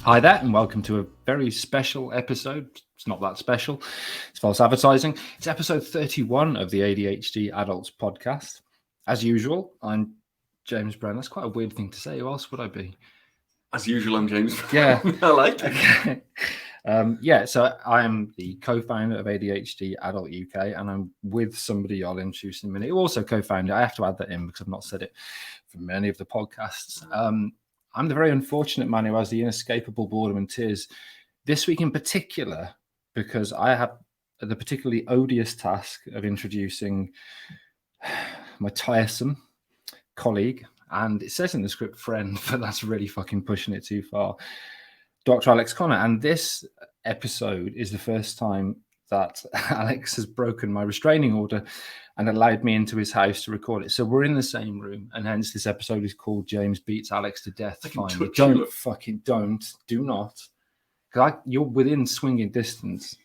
Hi there, and welcome to a very special episode. It's not that special. It's false advertising. It's episode 31 of the ADHD Adults podcast. As usual, I'm James Brown. That's quite a weird thing to say. Who else would I be? As usual, I'm James Brown. Yeah. I like it. So I am the co-founder of ADHD Adult UK, and I'm with somebody I'll introduce in a minute, who also co-founded. I have to add that in because I've not said it for many of the podcasts. I'm the very unfortunate man who has the inescapable boredom and tears this week in particular, because I have the particularly odious task of introducing my tiresome colleague, and it says in the script friend, but that's really fucking pushing it too far, Dr. Alex Connor. And this episode is the first time that Alex has broken my restraining order and allowed me into his house to record it. So we're in the same room, and hence this episode is called James Beats Alex to Death. Finally. Do not. Because you're within swinging distance,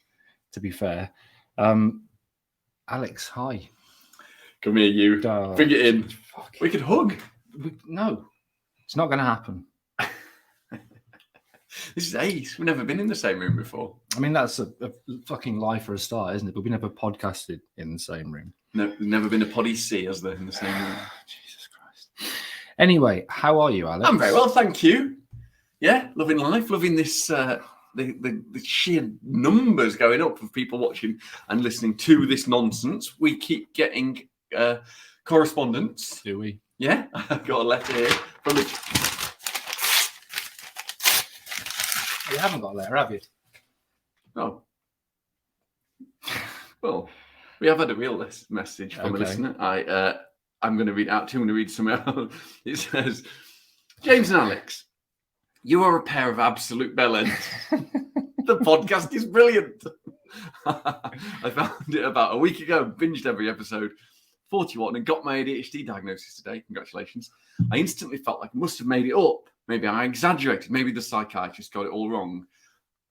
to be fair. Alex, hi. Come here, you. Bring it in. We could hug. No, it's not going to happen. This is ace. We've never been in the same room before. I mean, that's a fucking lie for a start, isn't it? But we never podcasted in the same room. No, there's never been a poddy C, has there, in the same room? Jesus Christ. Anyway, how are you, Alex? I'm very well, thank you. Yeah, loving life, loving this, the sheer numbers going up of people watching and listening to this nonsense. We keep getting correspondence. Do we? Yeah, I've got a letter here from the... You haven't got a letter, have you? Oh. Well, we have had a real message from a listener. I'm going to read out to you. I'm going to read some out. It says, James and Alex, you are a pair of absolute bellends. The podcast is brilliant. I found it about a week ago, binged every episode, 41, and got my ADHD diagnosis today. Congratulations. I instantly felt like I must have made it up. Maybe I exaggerated. Maybe the psychiatrist got it all wrong.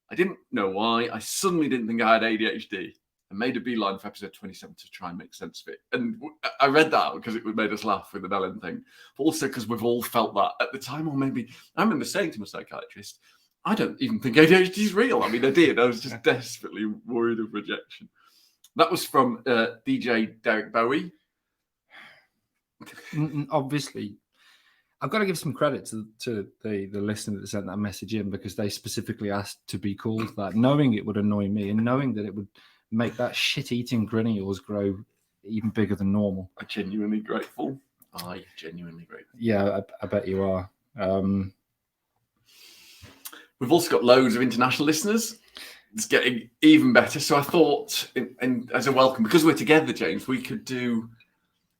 I didn't know why. I suddenly didn't think I had ADHD. I made a beeline for episode 27 to try and make sense of it. And I read that out because it made us laugh with the Bellend thing. But also because we've all felt that at the time. Or maybe, I remember saying to my psychiatrist, I don't even think ADHD is real. I mean, I did. I was just desperately worried of rejection. That was from DJ Derek Bowie. Obviously, I've got to give some credit to the listener that sent that message in, because they specifically asked to be called that, knowing it would annoy me and knowing that it would make that shit-eating grin of yours grow even bigger than normal. I'm genuinely grateful. Genuinely grateful. Yeah, I bet you are. We've also got loads of international listeners. It's getting even better. So I thought, and as a welcome, because we're together, James, we could do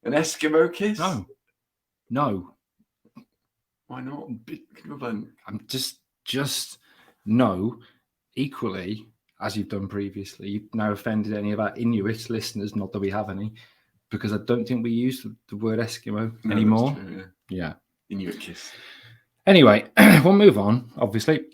an Eskimo kiss. No. Why not? I'm just no. Equally, as you've done previously, you've now offended any of our Inuit listeners. Not that we have any, because I don't think we use the word Eskimo anymore. That's true, yeah. Inuit kiss. Anyway, we'll move on, obviously,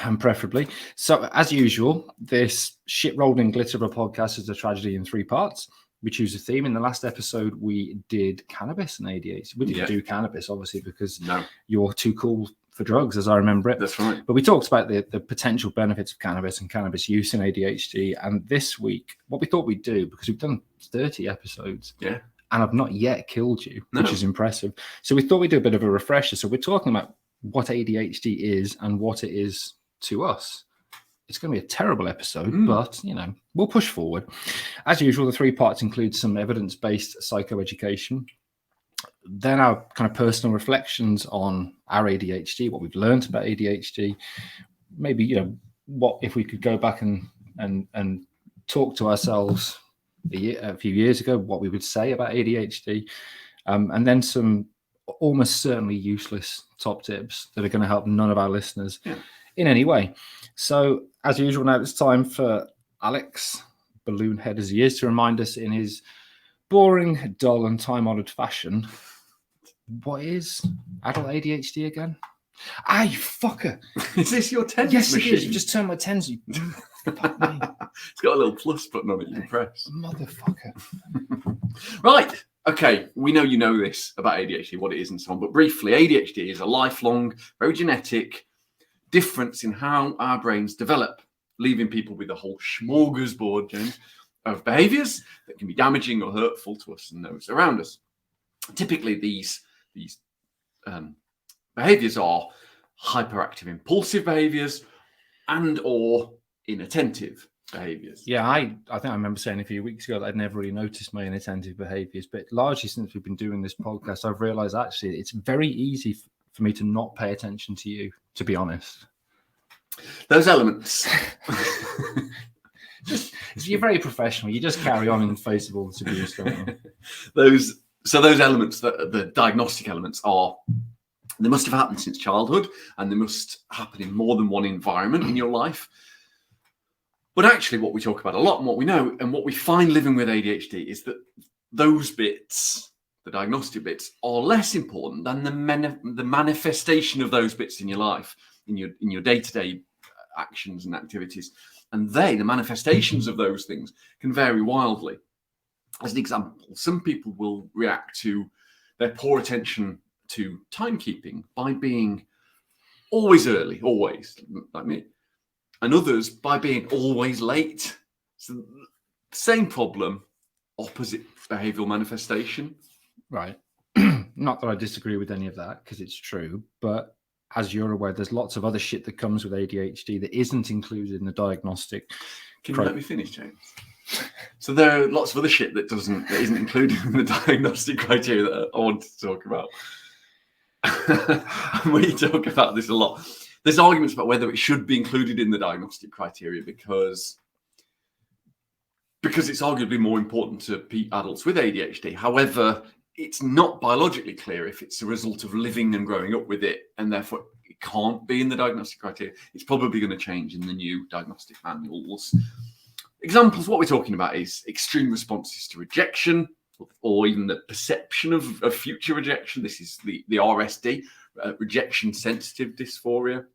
and preferably. So, as usual, this shit rolled in glitter of a podcast is a tragedy in 3 parts. We choose a theme. In the last episode, we did cannabis and ADHD. We didn't do cannabis, obviously, because you're too cool for drugs, as I remember it. That's right. But we talked about the potential benefits of cannabis and cannabis use in ADHD. And this week, what we thought we'd do, because we've done 30 episodes, and I've not yet killed you, which is impressive. So we thought we'd do a bit of a refresher. So we're talking about what ADHD is and what it is to us. It's going to be a terrible episode, but, we'll push forward. As usual, the 3 parts include some evidence-based psychoeducation, then our kind of personal reflections on our ADHD, what we've learned about ADHD, maybe, what if we could go back and talk to ourselves a few years ago, what we would say about ADHD, and then some almost certainly useless top tips that are going to help none of our listeners in any way. So, as usual, now it's time for Alex, balloon head as he is, to remind us in his boring, dull, and time-honoured fashion, what is adult ADHD again? You fucker. Is this your tens machine? Yes, machine? it is. You just turned my tens. It's got a little plus button on it you can press. Motherfucker. Right. Okay, we know you know this about ADHD, what it is and so on, but briefly, ADHD is a lifelong, very genetic, difference in how our brains develop, leaving people with a whole smorgasbord, James, of behaviors that can be damaging or hurtful to us and those around us. Typically, these behaviors are hyperactive impulsive behaviors and or inattentive behaviors. Yeah, I think I remember saying a few weeks ago that I'd never really noticed my inattentive behaviors, but largely since we've been doing this podcast, I've realized actually it's very easy for me to not pay attention to you, to be honest. Those elements. You're very professional. You just carry on in the face of all this abuse going on. Those elements, the diagnostic elements, they must have happened since childhood, and they must happen in more than one environment in your life. But actually, what we talk about a lot and what we know and what we find living with ADHD is that those bits, the diagnostic bits, are less important than the manifestation of those bits in your life, in your day-to-day actions and activities. And the manifestations of those things can vary wildly. As an example, some people will react to their poor attention to timekeeping by being always early, always, like me, and others by being always late. So same problem, opposite behavioural manifestation. Right. Not that I disagree with any of that, because it's true, but as you're aware, there's lots of other shit that comes with ADHD that isn't included in the diagnostic. Can you let me finish, James? So there are lots of other shit that isn't included in the diagnostic criteria that I wanted to talk about. We talk about this a lot. There's arguments about whether it should be included in the diagnostic criteria because it's arguably more important to adults with ADHD. However, it's not biologically clear if it's a result of living and growing up with it, and therefore it can't be in the diagnostic criteria. It's probably going to change in the new diagnostic manuals. Examples, what we're talking about is extreme responses to rejection, or even the perception of future rejection. This is the RSD, rejection sensitive dysphoria.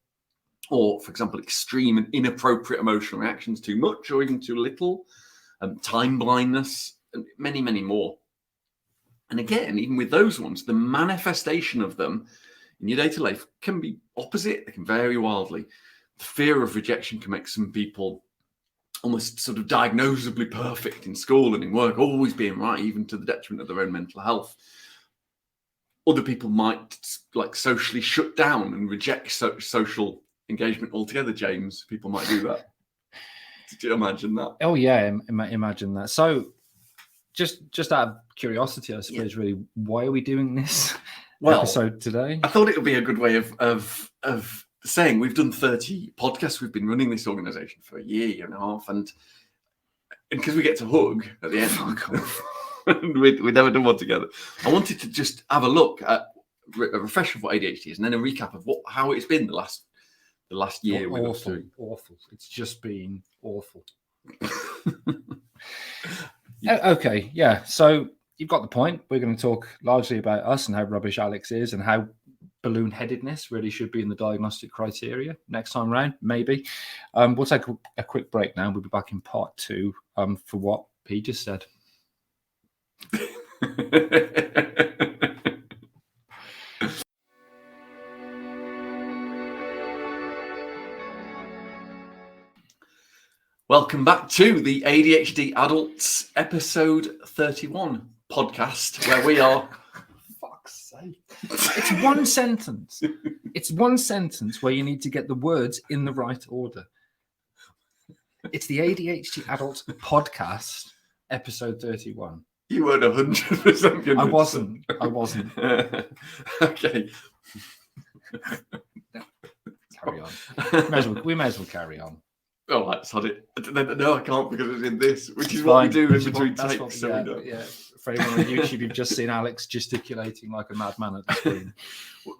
Or, for example, extreme and inappropriate emotional reactions, too much or even too little, time blindness, and many, many more. And again, even with those ones, the manifestation of them in your day-to-day life can be opposite. They can vary wildly. The fear of rejection can make some people almost sort of diagnosably perfect in school and in work, always being right, even to the detriment of their own mental health. Other people might socially shut down and reject social engagement altogether, James. People might do that. Did you imagine that? Oh, yeah, imagine that. So just out of curiosity, I suppose, really, why are we doing this episode today? I thought it would be a good way of saying we've done 30 podcasts. We've been running this organisation for a year and a half, and because we get to hug at the end, we've never done one together. I wanted to just have a look at a refresher of what ADHD is, and then a recap of how it's been the last year. Awful. It's just been awful. Okay, yeah. So you've got the point. We're going to talk largely about us and how rubbish Alex is and how balloon-headedness really should be in the diagnostic criteria next time round, maybe. We'll take a quick break now. We'll be back in part 2 for what P just said. Welcome back to the ADHD Adults episode 31 podcast, where we are... Fuck's sake. It's one sentence. It's one sentence where you need to get the words in the right order. It's the ADHD Adults podcast, episode 31. You weren't 100% good. I wasn't. Okay. Carry on. We may as well carry on. Oh, that's had it. No, I can't because it's in this, which is what we do in between takes. Yeah. For anyone on YouTube, you've just seen Alex gesticulating like a madman at the screen.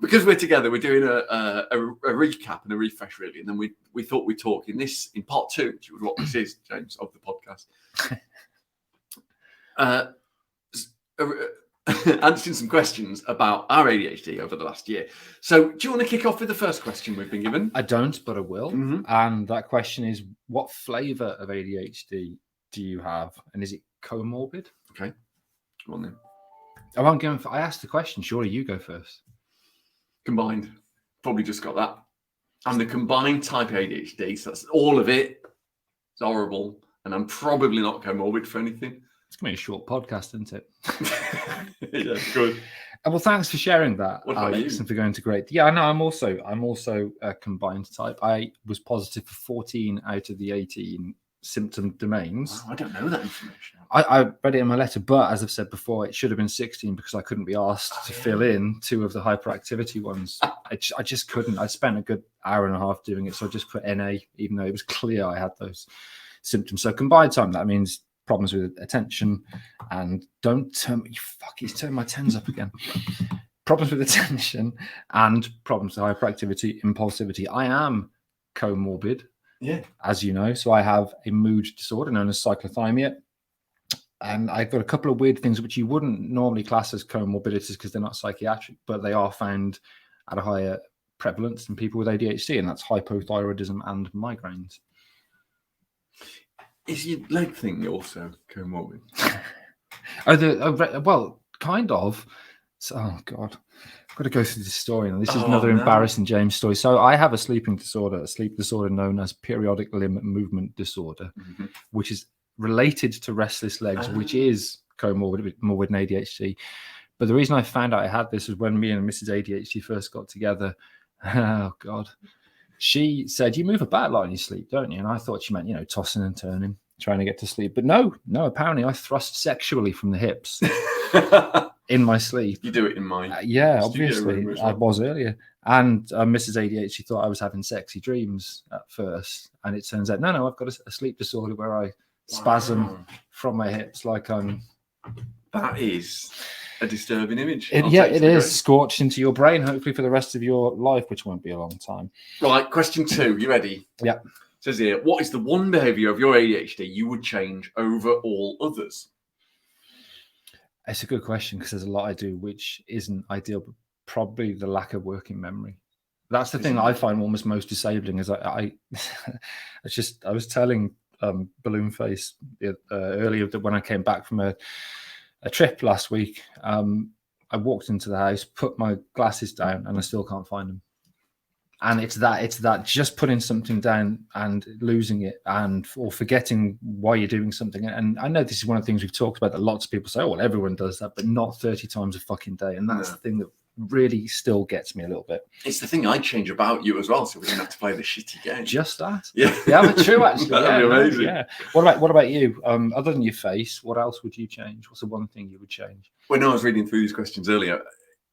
Because we're together, we're doing a recap and a refresh, really. And then we thought we'd talk in part 2, which is what this is, James, of the podcast. Answering some questions about our ADHD over the last year. So do you want to kick off with the first question we've been given? I don't, but I will. Mm-hmm. And that question is, what flavour of ADHD do you have? And is it comorbid? Okay. Come on then. I asked the question. Surely you go first. Combined. Probably just got that. I'm the combined type ADHD, so that's all of it. It's horrible, and I'm probably not comorbid for anything. It's going to be a short podcast, isn't it? Yeah, good. Well, thanks for sharing that, Alex, and for going to great. Yeah, I know. I'm also a combined type. I was positive for 14 out of the 18 symptom domains. Wow, I don't know that information. I read it in my letter, but as I've said before, it should have been 16 because I couldn't be asked to fill in 2 of the hyperactivity ones. I just couldn't. I spent a good hour and a half doing it, so I just put NA, even though it was clear I had those symptoms. So combined time, that means problems with attention and he's turned my tens up again. Problems with attention and problems with hyperactivity, impulsivity. I am comorbid. Yeah, as you know, so I have a mood disorder known as cyclothymia, and I've got a couple of weird things which you wouldn't normally class as comorbidities because they're not psychiatric, but they are found at a higher prevalence in people with ADHD, and that's hypothyroidism and migraines. Is your leg thing also comorbid? Well, kind of. So, oh God, I've got to go through this story now. This is another embarrassing James story. So I have a sleep disorder known as periodic limb movement disorder, which is related to restless legs, which is comorbid with ADHD. But the reason I found out I had this was when me and Mrs. ADHD first got together. Oh God. She said, you move about a lot in your sleep, don't you? And I thought she meant, tossing and turning, trying to get to sleep. But no, apparently I thrust sexually from the hips. In my sleep. You do it in my obviously well. I was earlier, and Mrs. ADHD thought I was having sexy dreams at first, and it turns out no, I've got a sleep disorder where I spasm from my hips like I'm. That is a disturbing image. It is scorched into your brain, hopefully for the rest of your life, which won't be a long time. Right, question 2. You ready? Yeah. It says here, what is the one behaviour of your ADHD you would change over all others? It's a good question because there's a lot I do which isn't ideal, but probably the lack of working memory. That's the thing I find almost most disabling. Is I was telling Balloon Face earlier that when I came back from a trip last week, I walked into the house, put my glasses down, and I still can't find them. And it's that just putting something down and losing it or forgetting why you're doing something. And I know this is one of the things we've talked about that lots of people say, oh, well, everyone does that, but not 30 times a fucking day. And that's the thing that really still gets me a little bit. It's the thing I'd change about you as well, so we don't have to play the shitty game. Just that? Yeah, but true, actually. That'd be amazing. Yeah. What about you? Other than your face, what else would you change? What's the one thing you would change? When I was reading through these questions earlier,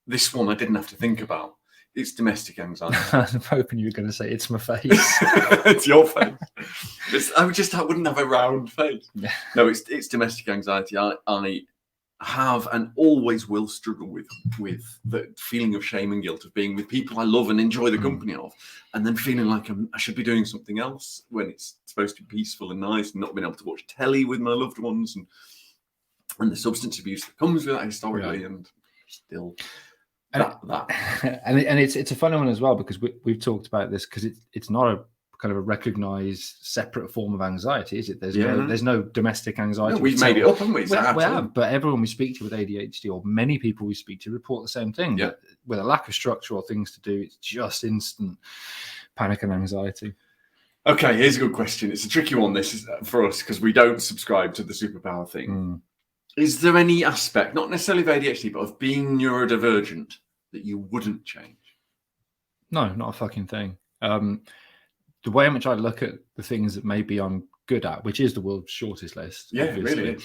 this one I didn't have to think about. It's domestic anxiety. I'm hoping you were going to say it's my face. It's your face. I wouldn't have a round face. Yeah. No, it's domestic anxiety. I have and always will struggle with the feeling of shame and guilt of being with people I love and enjoy the company of, and then feeling like I should be doing something else when it's supposed to be peaceful and nice, and not being able to watch telly with my loved ones, and the substance abuse that comes with that historically, and still. And it's a funny one as well because we've talked about this because it's not a kind of a recognized separate form of anxiety, is it? There's no domestic anxiety. No, we've made it up, haven't we? We have, but everyone we speak to with ADHD, or many people we speak to, report the same thing. Yeah. With a lack of structure or things to do, it's just instant panic and anxiety. Okay, here's a good question. It's a tricky one, this is for us, because we don't subscribe to the superpower thing. Is there any aspect, not necessarily of ADHD, but of being neurodivergent that you wouldn't change? No, not a fucking thing. The way in which I look at the things that maybe I'm good at, which is the world's shortest list, really,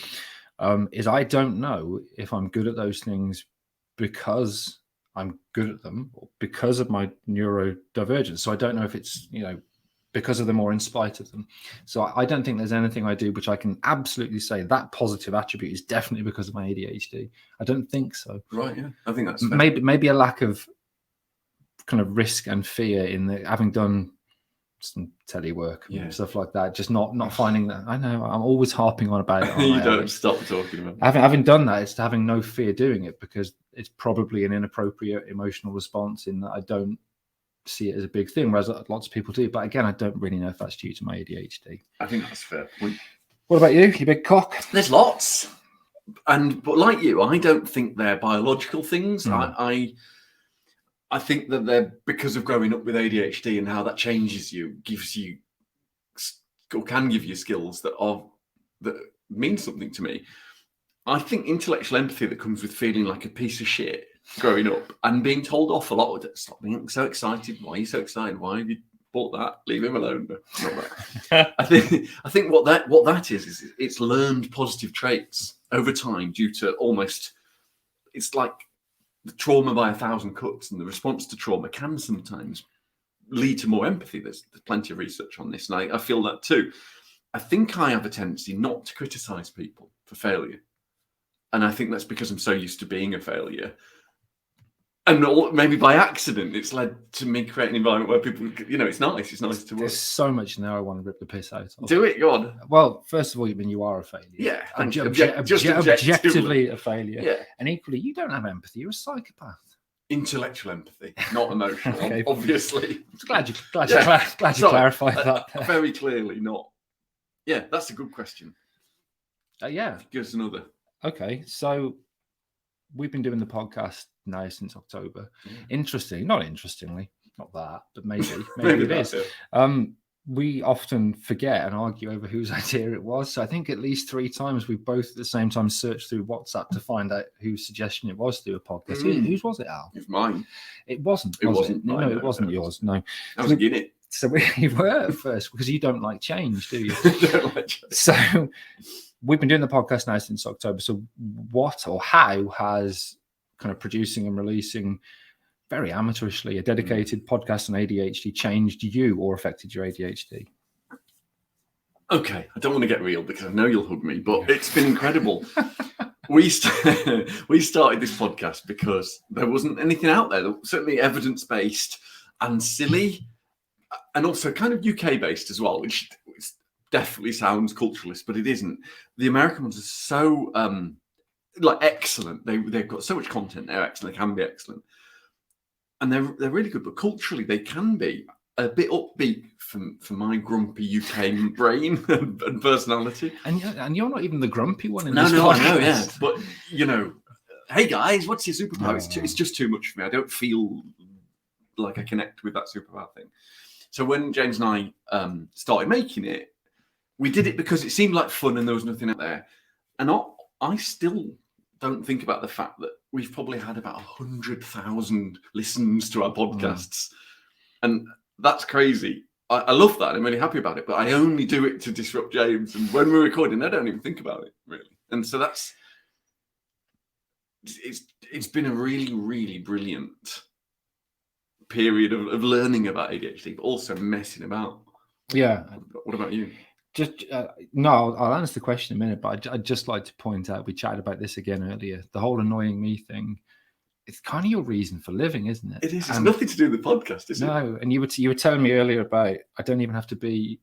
is I don't know if I'm good at those things because I'm good at them or because of my neurodivergence. So I don't know if it's, because of them or in spite of them. So I don't think there's anything I do which I can absolutely say that positive attribute is definitely because of my ADHD. I don't think so. Right, yeah. I think that's fair. Maybe a lack of kind of risk and fear in having done some telly work and stuff like that. Just not finding that. I know I'm always harping on about it. You don't stop talking about it. Having done that, it's having no fear doing it because it's probably an inappropriate emotional response in that I don't see it as a big thing, whereas lots of people do. But again, I don't really know if that's due to my ADHD. I think that's fair point. What about you? You big cock? There's lots, but like you, I don't think they're biological things. I I think that they're, because of growing up with ADHD and how that changes you, gives you, or can give you skills that mean something to me. I think intellectual empathy that comes with feeling like a piece of shit growing up and being told off a lot. Stop being so excited. Why are you so excited? Why have you bought that? Leave him alone. Not that. I think what that is it's learned positive traits over time due to almost, it's like the trauma by 1,000 cuts, and the response to trauma can sometimes lead to more empathy. There's plenty of research on this, and I feel that too. I think I have a tendency not to criticize people for failure. And I think that's because I'm so used to being a failure. And maybe by accident, it's led to me create an environment where people, it's nice. It's nice to work. There's so much now I want to rip the piss out of. Do it, go on. Well, first of all, you are a failure. Yeah. Objectively a failure. Yeah. And equally, you don't have empathy. You're a psychopath. Intellectual empathy, not emotional, okay. Obviously. I'm glad you clarified that. Very clearly not. Yeah, that's a good question. Yeah. Give us another. Okay, so we've been doing the podcast now since October. Not interestingly, not that, but maybe it is. Yeah. We often forget and argue over whose idea it was. So I think at least 3 times we both at the same time searched through WhatsApp to find out whose suggestion it was to do a podcast. Whose was it, Al? It was mine. It wasn't. It wasn't. No, it wasn't yours. No. I was in it. So we were at first because you don't like change, do you? I don't like change. So we've been doing the podcast now since October. So what or how has kind of producing and releasing very amateurishly a dedicated podcast on ADHD changed you or affected your ADHD? Okay, I don't want to get real because I know you'll hug me, but it's been incredible. We started this podcast because there wasn't anything out there, certainly evidence-based and silly, and also kind of UK-based as well, which definitely sounds culturalist, but it isn't. The American ones are so excellent. They've got so much content. They're excellent. They can be excellent, and they're really good. But culturally, they can be a bit upbeat for my grumpy UK brain and personality. And you're not even the grumpy one in this podcast. I know, yeah. But hey guys, what's your superpower? It's just too much for me. I don't feel like I connect with that superpower thing. So when James and I started making it, we did it because it seemed like fun and there was nothing out there. And I still don't think about the fact that we've probably had about 100,000 listens to our podcasts. And that's crazy. I love that. I'm really happy about it. But I only do it to disrupt James. And when we're recording, I don't even think about it, really. And so it's been a really, really brilliant period of learning about ADHD, but also messing about. Yeah. What about you? No, I'll answer the question in a minute, but I'd just like to point out, we chatted about this again earlier, the whole annoying me thing. It's kind of your reason for living, isn't it? It is. It's nothing to do with the podcast, is it? No, and you were telling me earlier about, I don't even have to be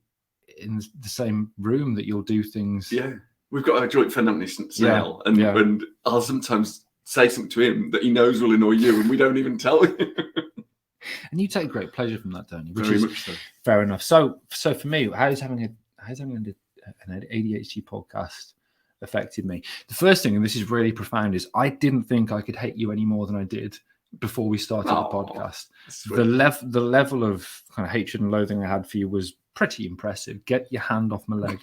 in the same room that you'll do things. Yeah. We've got a joint friend, haven't we, Snell, and I'll sometimes say something to him that he knows will annoy you, and we don't even tell him. And you take great pleasure from that, don't you? Which Very is much so. Fair enough. So for me, how's having an ADHD podcast affected me? The first thing, and this is really profound, is I didn't think I could hate you any more than I did before we started the podcast. The level of kind of hatred and loathing I had for you was pretty impressive. Get your hand off my leg.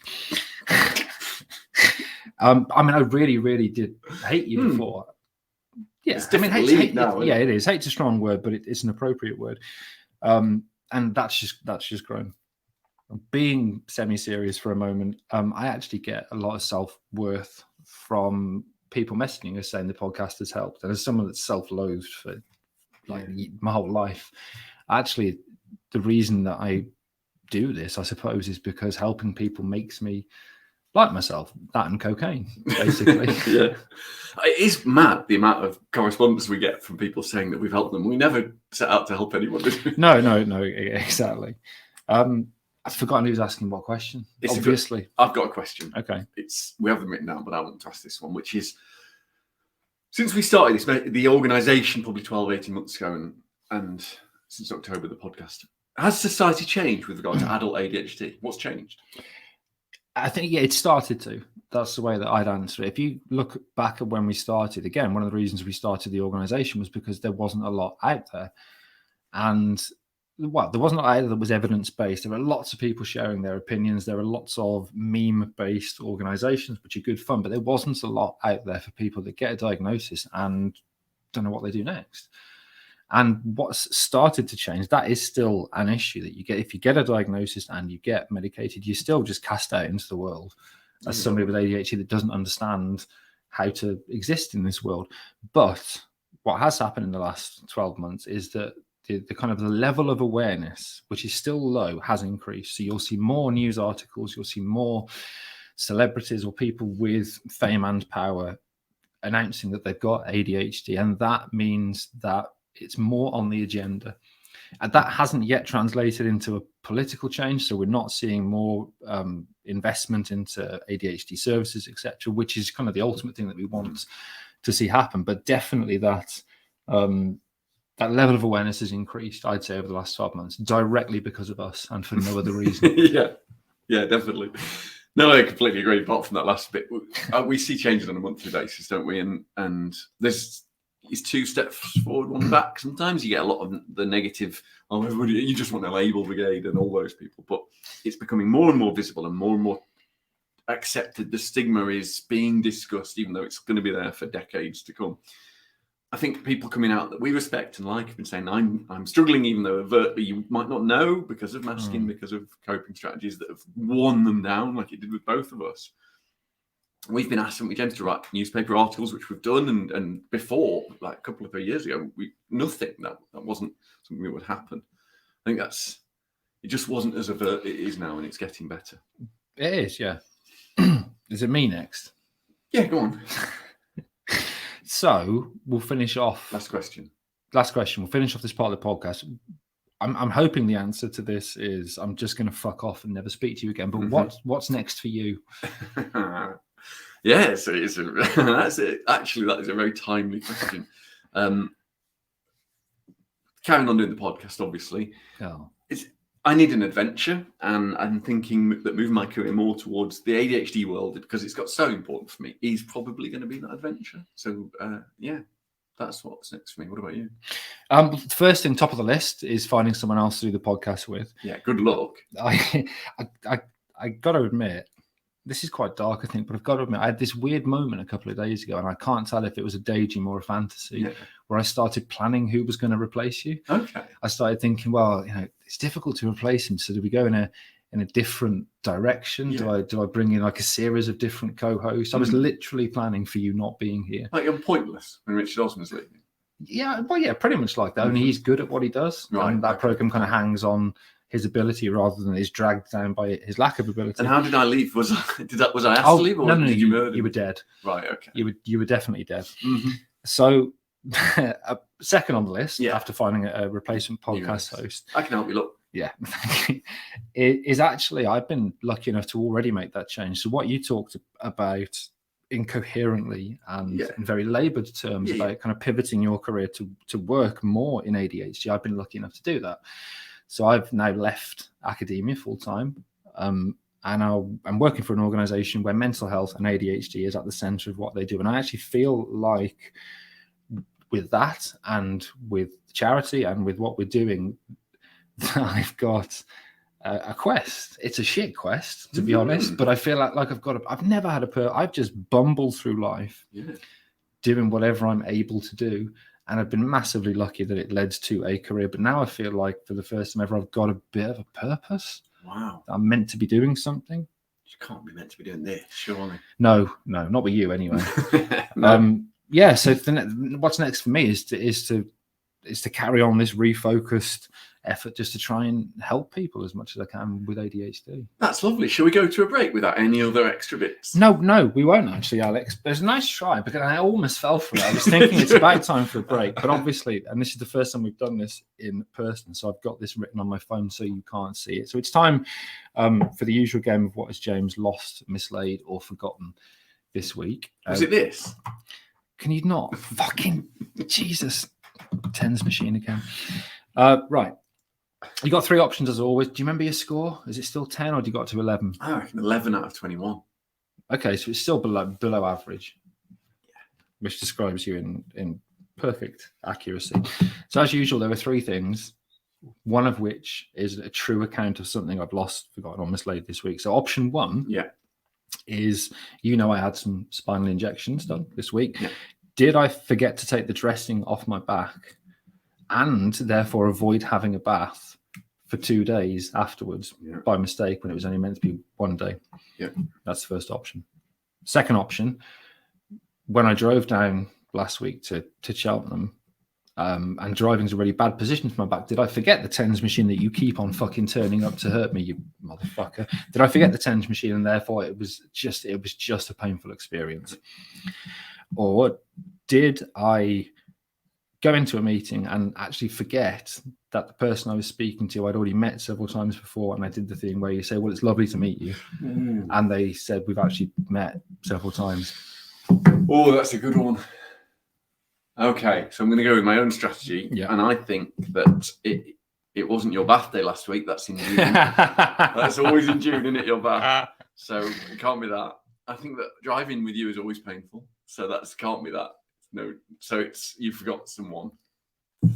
I mean, I really, really did hate you before. Yeah, I mean, hate now, yeah, it is. Hate's a strong word, but it's an appropriate word. And that's just grown. Being semi-serious for a moment, I actually get a lot of self-worth from people messaging us saying the podcast has helped. And as someone that's self-loathed for my whole life, actually, the reason that I do this, I suppose, is because helping people makes me like myself. That and cocaine, basically. Yeah. It is mad the amount of correspondence we get from people saying that we've helped them. We never set out to help anyone. No, exactly. I've forgotten who's asking what question. Obviously. I've got a question. Okay. We have them written down, but I want to ask this one, which is, since we started the organisation probably 12, 18 months ago, and since October, the podcast, has society changed with regard to adult ADHD? What's changed? I think, it started to. That's the way that I'd answer it. If you look back at when we started, again, one of the reasons we started the organization was because there wasn't a lot out there. And there wasn't a lot out there that was evidence-based. There were lots of people sharing their opinions. There were lots of meme-based organizations, which are good fun, but there wasn't a lot out there for people that get a diagnosis and don't know what they do next. And what's started to change, that is still an issue that you get. If you get a diagnosis and you get medicated, you're still just cast out into the world as somebody with ADHD that doesn't understand how to exist in this world. But what has happened in the last 12 months is that the kind of the level of awareness, which is still low, has increased. So you'll see more news articles, you'll see more celebrities or people with fame and power announcing that they've got ADHD, and that means that it's more on the agenda. And that hasn't yet translated into a political change. So we're not seeing more investment into ADHD services, etc., which is kind of the ultimate thing that we want to see happen. But definitely that that level of awareness has increased, I'd say, over the last 12 months, directly because of us and for no other reason. Yeah, definitely. No, I completely agree. Apart from that last bit, we see changes on a monthly basis, don't we? And there's two steps forward, one back. Sometimes you get a lot of the negative, everybody, you just want a label brigade and all those people. But it's becoming more and more visible and more accepted. The stigma is being discussed, even though it's going to be there for decades to come. I think people coming out that we respect and like have been saying, I'm struggling, even though overtly you might not know, because of masking, because of coping strategies that have worn them down, like it did with both of us. We've been asked, James, to write newspaper articles, which we've done, and before, like a couple of 3 years ago, nothing. That wasn't something that would happen. I think it just wasn't as overt it is now, and it's getting better. It is, yeah. Is it me next? Yeah, go on. So we'll finish off. Last question. We'll finish off this part of the podcast. I'm hoping the answer to this is I'm just going to fuck off and never speak to you again. But what's next for you? Yeah, so that's it. Actually, that is a very timely question. Carrying on doing the podcast, obviously. Oh. I need an adventure, and I'm thinking that moving my career more towards the ADHD world, because it's got so important for me, is probably going to be that adventure. So, yeah, that's what's next for me. What about you? First thing, top of the list, is finding someone else to do the podcast with. Yeah, good luck. I got to admit, this is quite dark, I think, but I've got to admit, I had this weird moment a couple of days ago, and I can't tell if it was a daydream or a fantasy, where I started planning who was going to replace you. Okay. I started thinking, well, it's difficult to replace him. So do we go in a different direction? Yeah. Do I bring in like a series of different co-hosts? I was literally planning for you not being here. Like you're pointless when Richard Osman's leaving. Yeah, well, yeah, pretty much like that. Only he's good at what he does, and that program kind of hangs on his ability rather than is dragged down by his lack of ability. And how did I leave? Was I asked to leave, or did you murder me? You were dead. Right. Okay. You were definitely dead. Mm-hmm. So, second on the list, after finding a replacement podcast host, I can help you. Look. Yeah, it is actually. I've been lucky enough to already make that change. So what you talked about incoherently and in very laboured terms about kind of pivoting your career to work more in ADHD, I've been lucky enough to do that. So I've now left academia full time, and I'm working for an organisation where mental health and ADHD is at the centre of what they do. And I actually feel like with that and with charity and with what we're doing, I've got a quest. It's a shit quest, to be honest, but I feel like I've never had I've just bumbled through life doing whatever I'm able to do. And I've been massively lucky that it led to a career. But now I feel like for the first time ever, I've got a bit of a purpose. Wow. I'm meant to be doing something. You can't be meant to be doing this, surely. No, not with you anyway. So what's next for me is to carry on this refocused effort just to try and help people as much as I can with ADHD. That's lovely. Shall we go to a break without any other extra bits? No, we won't actually, Alex. There's a nice try, because I almost fell for it. I was thinking it's about time for a break, but obviously, and this is the first time we've done this in person, so I've got this written on my phone so you can't see it. So it's time for the usual game of what has James lost, mislaid, or forgotten this week. Was it this? Can you not? Fucking Jesus. Tens machine again. Right. You got 3 options as always. Do you remember your score? Is it still 10 or do you got to 11? I reckon 11 out of 21. Okay, so it's still below average, which describes you in perfect accuracy. So as usual, there were 3 things, one of which is a true account of something I've lost, forgotten, or mislaid this week. So option 1 is, I had some spinal injections done this week. Yeah. Did I forget to take the dressing off my back and therefore avoid having a bath for 2 days afterwards by mistake when it was only meant to be 1 day? Yeah. That's the first option. Second option, when I drove down last week to Cheltenham, and driving's a really bad position for my back, did I forget the TENS machine that you keep on fucking turning up to hurt me, you motherfucker? Did I forget the TENS machine and therefore it was just a painful experience? Or did I go into a meeting and actually forget that the person I was speaking to I'd already met several times before, and I did the thing where you say, well, it's lovely to meet you. And they said, we've actually met several times. Oh, that's a good one. Okay, so I'm going to go with my own strategy. Yeah. And I think that it wasn't your bath day last week. That's in June. That's always in June, isn't it, your bath? So it can't be that. I think that driving with you is always painful. So that can't be that. No, so you forgot someone.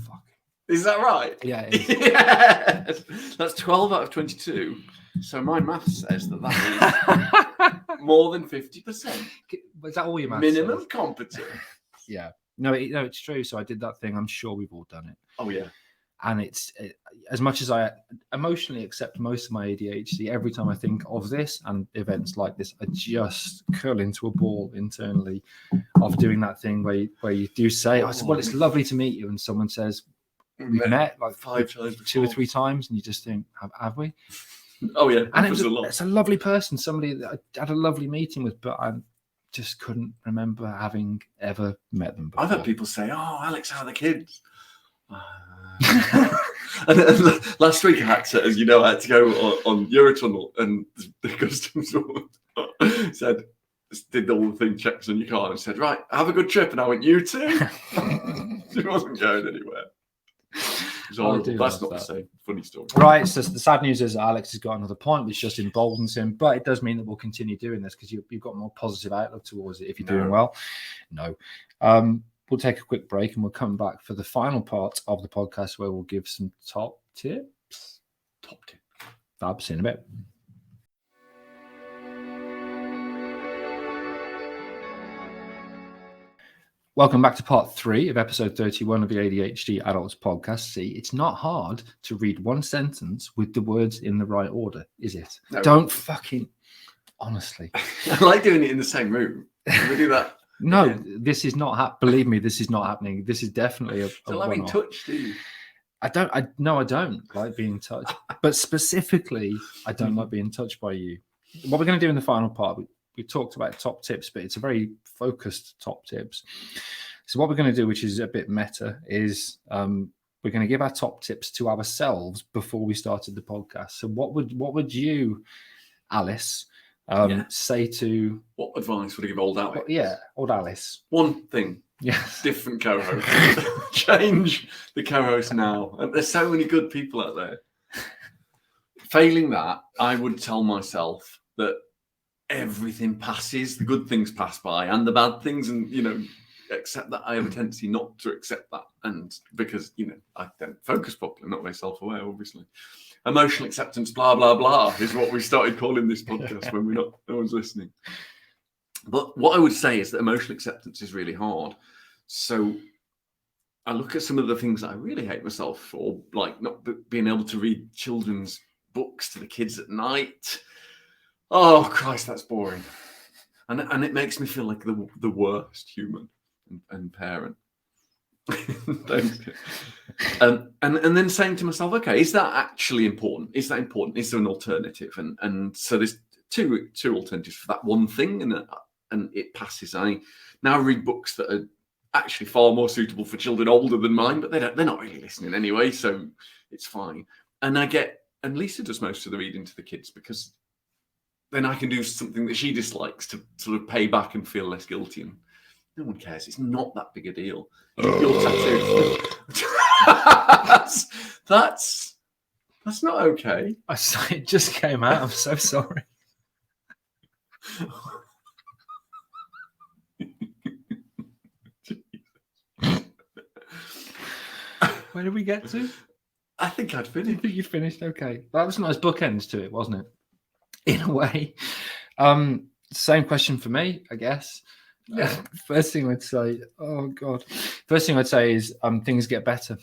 Fuck. Is that right? Yeah, it is. Yes. That's 12 out of 22. So my math says that is more than 50%. Is that all your math minimum says? Competence. Yeah. No, it's true. So I did that thing. I'm sure we've all done it. Oh, yeah. And as much as I emotionally accept most of my ADHD, every time I think of this and events like this, I just curl into a ball internally of doing that thing where you do say, I said, well, it's lovely to meet you. And someone says, we've met like 5 times, 2 or 3 times. And you just think, have we? Oh, yeah. And it's a lovely person, somebody that I had a lovely meeting with, but I just couldn't remember having ever met them before. I've had people say, oh, Alex, how are the kids? and last week I had to go on Eurotunnel, and the customs woman said, did all the thing, checks on your car, and said, right, have a good trip. And I went, you too? She wasn't going anywhere. It was horrible. That's not the same. Funny story. Right. So the sad news is Alex has got another point, which just emboldens him. But it does mean that we'll continue doing this because you've got more positive outlook towards it if you're doing well. No. We'll take a quick break and we'll come back for the final part of the podcast where we'll give some top tips. Fab, see you in a bit. Welcome back to part 3 of episode 31 of the ADHD Adults podcast. See, it's not hard to read one sentence with the words in the right order, is it? No. Don't fucking... Honestly. I like doing it in the same room. Can we do that? No, this is not believe me, this is not happening. This is definitely a don't like being touched, do you? I don't like being touched. But specifically, I don't like being touched by you. What we're going to do in the final part, we talked about top tips, but it's a very focused top tips. So what we're going to do, which is a bit meta, is we're going to give our top tips to ourselves before we started the podcast. So what would you, Alice, say to... What advice would I give old Alice? Old Alice. One thing. Yes. Different co-host. Change the co-host now. And there's so many good people out there. Failing that, I would tell myself that everything passes, the good things pass by and the bad things, and, accept that. I have a tendency not to accept that. And because, I don't focus properly, I'm not very self-aware, obviously. Emotional acceptance, blah, blah, blah, is what we started calling this podcast when no one's listening. But what I would say is that emotional acceptance is really hard. So I look at some of the things that I really hate myself for, like not being able to read children's books to the kids at night. Oh, Christ, that's boring. And it makes me feel like the worst human and parent. And then saying to myself, okay, is that actually important? Is that important? Is there an alternative? And so there's two alternatives for that one thing, and it passes. I now read books that are actually far more suitable for children older than mine, but they're not really listening anyway, so it's fine. And Lisa does most of the reading to the kids because then I can do something that she dislikes to sort of pay back and feel less guilty. And no one cares. It's not that big a deal. Your tattoo. That's That's not okay. It just came out. I'm so sorry. Where did we get to? I think I'd finished. I think you'd finished. Okay. That was nice bookends to it, wasn't it? In a way. Same question for me, I guess. Yeah. First thing I'd say, oh God. First thing I'd say is things get better.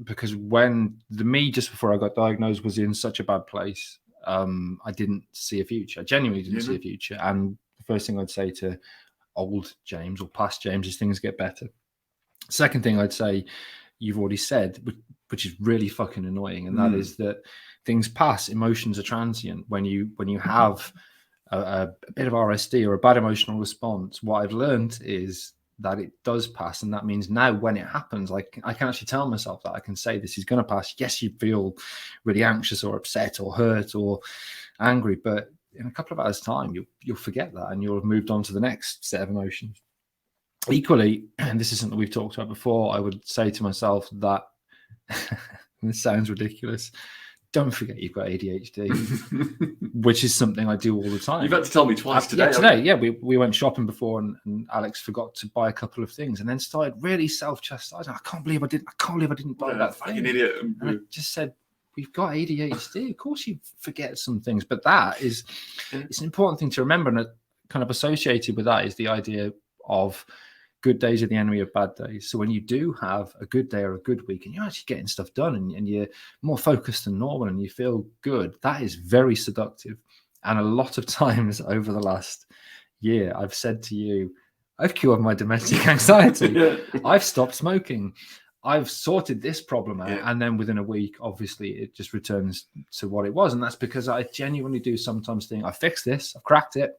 Because when the me just before I got diagnosed was in such a bad place, I didn't see a future. I genuinely didn't see a future. And the first thing I'd say to old James or past James is things get better. Second thing I'd say, you've already said, which is really fucking annoying, and that is that things pass. Emotions are transient. When you have a bit of RSD or a bad emotional response, what I've learned is that it does pass, and that means now when it happens, like I can actually tell myself that I can say this is going to pass. Yes, you feel really anxious or upset or hurt or angry, but in a couple of hours' time, you'll forget that and you'll have moved on to the next set of emotions. Equally, and this is something we've talked about before, I would say to myself that this sounds ridiculous. Don't forget you've got ADHD, which is something I do all the time. You've had to tell me twice today. We went shopping before and Alex forgot to buy a couple of things and then started really self-chastising. I can't believe I didn't buy that thing. An idiot. And I just said, we've got ADHD. Of course you forget some things, but that is it's an important thing to remember, and kind of associated with that is the idea of good days are the enemy of bad days. So when you do have a good day or a good week and you're actually getting stuff done and you're more focused than normal and you feel good, that is very seductive. And a lot of times over the last year, I've said to you, I've cured my domestic anxiety. I've stopped smoking. I've sorted this problem out. And then within a week, obviously, it just returns to what it was. And that's because I genuinely do sometimes think, I fixed this, I've cracked it,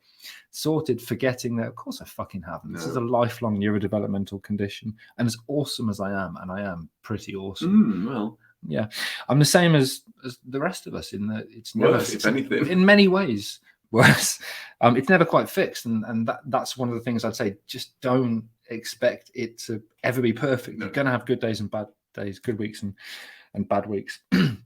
sorted, forgetting that, of course, I fucking haven't. This is a lifelong neurodevelopmental condition. And as awesome as I am, and I am pretty awesome. Well, yeah, I'm the same as the rest of us in that it's never, worse, if anything. In many ways, worse. It's never quite fixed. And that's one of the things I'd say, just don't expect it to ever be perfect. You're going to have good days and bad days, good weeks and bad weeks. And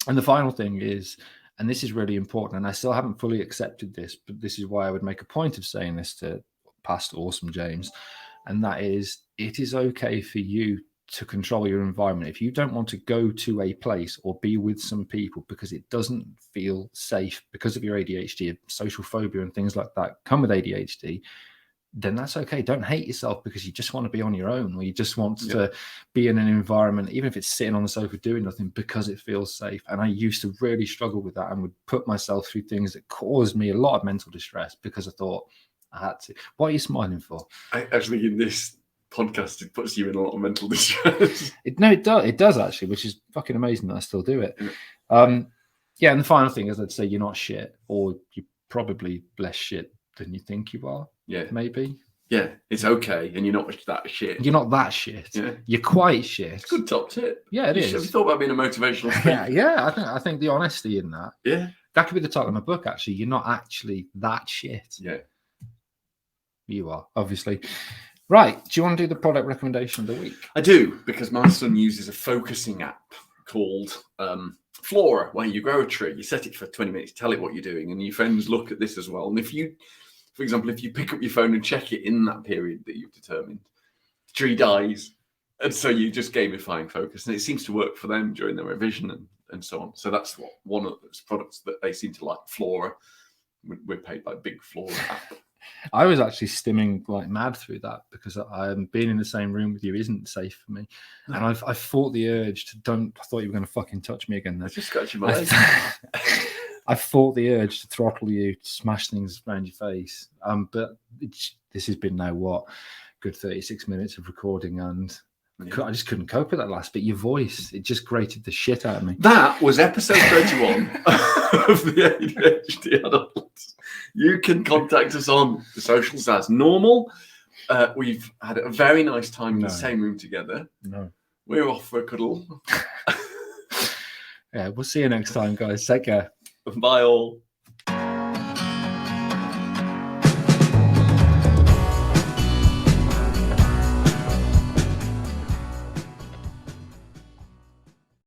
the final thing is, and this is really important, and I still haven't fully accepted this, but this is why I would make a point of saying this to past awesome James, and that is, it is okay for you to control your environment. If you don't want to go to a place or be with some people because it doesn't feel safe because of your ADHD, social phobia and things like that come with ADHD, then that's okay. Don't hate yourself because you just want to be on your own, or you just want to be in an environment, even if it's sitting on the sofa doing nothing, because it feels safe. And I used to really struggle with that and would put myself through things that caused me a lot of mental distress because I thought I had to. What are you smiling for? I actually, in this podcast, it puts you in a lot of mental distress. It does actually, which is fucking amazing that I still do it. And the final thing is, I'd say you're not shit, or you're probably less shit than you think you are. Maybe. Yeah, it's okay, and you're not that shit. You're not that shit. Yeah. You're quite shit. It's a good top tip. Yeah, it is. Have you thought about being a motivational speaker? Yeah. I think the honesty in that. Yeah. That could be the title of my book, actually. You're not actually that shit. Yeah. You are, obviously. Right. Do you want to do the product recommendation of the week? I do, because my son uses a focusing app called Flora, where you grow a tree, you set it for 20 minutes, tell it what you're doing, and your friends look at this as well. And if you, for example, if you pick up your phone and check it in that period that you've determined, the tree dies. And so you're just gamifying focus. And it seems to work for them during their revision and so on. So that's what one of those products that they seem to like, Flora. We're paid by Big Flora app. I was actually stimming like mad through that because being in the same room with you isn't safe for me. No. And I fought the urge to I thought you were going to fucking touch me again. I just scratching my leg. I fought the urge to throttle you, to smash things around your face. But this has been now good 36 minutes of recording, and I just couldn't cope with that last bit. Your voice, it just grated the shit out of me. That was episode 31 of the ADHD Adults. You can contact us on the socials as normal. We've had a very nice time in the same room together. No. We're off for a cuddle. Yeah, we'll see you next time, guys. Take care. Bye all.